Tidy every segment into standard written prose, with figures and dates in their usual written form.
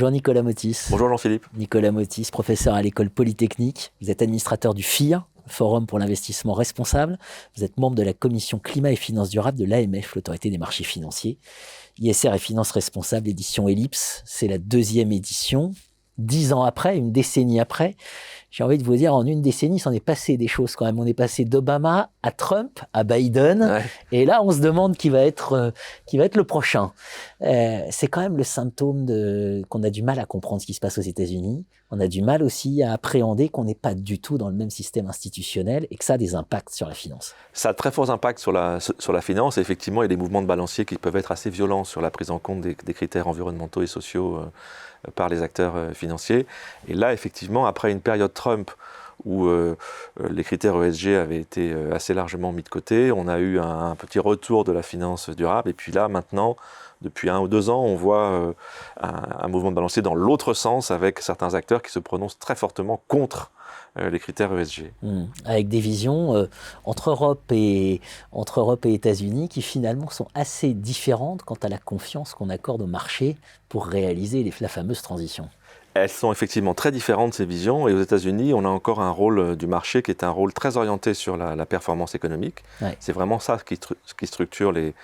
Bonjour Nicolas Motis. Bonjour Jean-Philippe. Nicolas Motis, professeur à l'École Polytechnique. Vous êtes administrateur du FIR, Forum pour l'investissement responsable. Vous êtes membre de la commission climat et finances durables de l'AMF, l'autorité des marchés financiers. ISR et finances responsables, édition Ellipse. C'est la 2e édition. 10 ans après, une décennie après, j'ai envie de vous dire, en une décennie, s'en est passé des choses quand même. On est passé d'Obama à Trump, à Biden, ouais. Et là, on se demande qui va être le prochain. C'est quand même le symptôme qu'on a du mal à comprendre ce qui se passe aux États-Unis. On a du mal aussi à appréhender qu'on n'est pas du tout dans le même système institutionnel et que ça a des impacts sur la finance. Ça a de très forts impacts sur la finance. Et effectivement, il y a des mouvements de balancier qui peuvent être assez violents sur la prise en compte des critères environnementaux et sociaux par les acteurs financiers. Et là, effectivement, après une période Trump où les critères ESG avaient été assez largement mis de côté, on a eu un petit retour de la finance durable. Et puis là, maintenant, depuis 1 ou 2 ans, on voit un mouvement de balancier dans l'autre sens avec certains acteurs qui se prononcent très fortement contre les critères ESG. Avec des visions entre Europe et États-Unis qui finalement sont assez différentes quant à la confiance qu'on accorde au marché pour réaliser la fameuse transition. Elles sont effectivement très différentes, ces visions, et aux États-Unis, on a encore un rôle du marché qui est un rôle très orienté sur la performance économique. Ouais. C'est vraiment ça qui structure les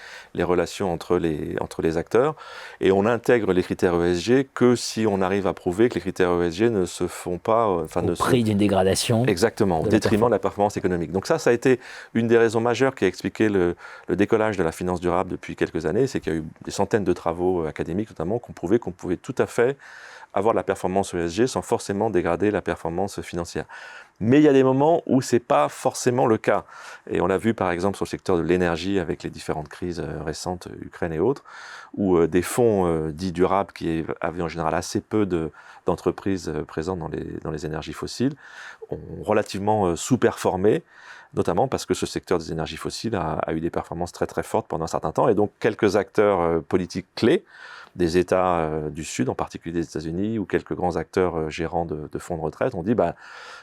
relations entre les acteurs, et on intègre les critères ESG que si on arrive à prouver que les critères ESG ne se font pas... au prix d'une dégradation. Exactement, au détriment de la performance économique. Donc ça a été une des raisons majeures qui a expliqué le décollage de la finance durable depuis quelques années, c'est qu'il y a eu des centaines de travaux académiques notamment qui ont prouvé qu'on pouvait tout à fait avoir de la performance ESG sans forcément dégrader la performance financière. Mais il y a des moments où ce n'est pas forcément le cas. Et on l'a vu par exemple sur le secteur de l'énergie avec les différentes crises récentes, Ukraine et autres, où des fonds dits durables qui avaient en général assez peu d'entreprises présentes dans les énergies fossiles ont relativement sous-performé, notamment parce que ce secteur des énergies fossiles a eu des performances très très fortes pendant un certain temps. Et donc quelques acteurs politiques clés, des États du Sud, en particulier des États-Unis, ou quelques grands acteurs gérants de fonds de retraite, ont dit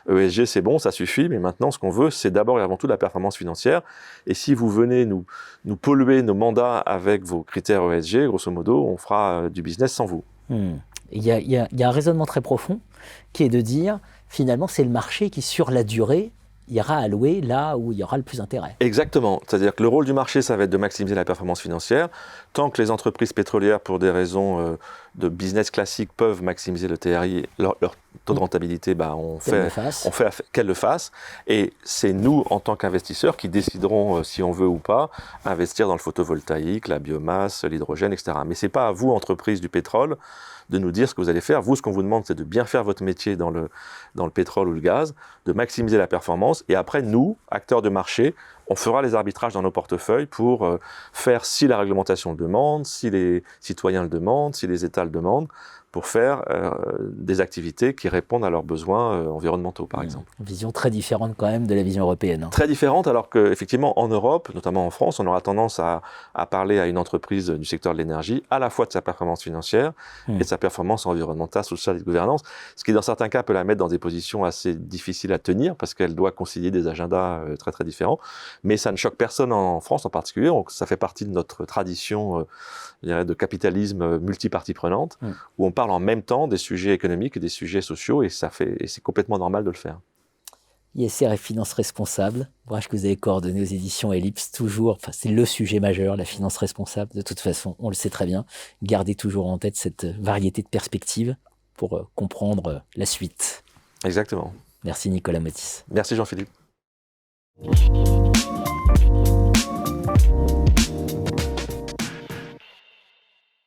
ESG c'est bon, ça suffit, mais maintenant ce qu'on veut c'est d'abord et avant tout la performance financière. Et si vous venez nous polluer nos mandats avec vos critères ESG, grosso modo, on fera du business sans vous. Il y a un raisonnement très profond qui est de dire finalement c'est le marché qui sur la durée ira allouer là où il y aura le plus d'intérêt. Exactement. C'est-à-dire que le rôle du marché, ça va être de maximiser la performance financière. Tant que les entreprises pétrolières, pour des raisons de business classiques, peuvent maximiser le TRI, leur taux de rentabilité, on fait qu'elles le fassent. Et c'est nous, en tant qu'investisseurs, qui déciderons si on veut ou pas investir dans le photovoltaïque, la biomasse, l'hydrogène, etc. Mais ce n'est pas à vous, entreprise du pétrole, de nous dire ce que vous allez faire. Vous, ce qu'on vous demande, c'est de bien faire votre métier dans le pétrole ou le gaz, de maximiser la performance. Et après, nous, acteurs de marché, on fera les arbitrages dans nos portefeuilles pour faire si la réglementation le demande, si les citoyens le demandent, si les États le demandent, pour faire des activités qui répondent à leurs besoins environnementaux, par exemple. Une vision très différente quand même de la vision européenne. Très différente, alors qu'effectivement, en Europe, notamment en France, on aura tendance à parler à une entreprise du secteur de l'énergie, à la fois de sa performance financière et de sa performance environnementale, sociale et de gouvernance, ce qui, dans certains cas, peut la mettre dans des positions assez difficiles à tenir, parce qu'elle doit concilier des agendas très, très différents. Mais ça ne choque personne en France en particulier, donc ça fait partie de notre tradition de capitalisme multipartie prenante, où on parle en même temps des sujets économiques et des sujets sociaux, et c'est complètement normal de le faire. ISR et finance responsable, ouvrage que vous avez coordonné aux éditions Ellipse, toujours, c'est le sujet majeur, la finance responsable, de toute façon, on le sait très bien. Gardez toujours en tête cette variété de perspectives pour comprendre la suite. Exactement. Merci Nicolas Motis. Merci Jean-Philippe.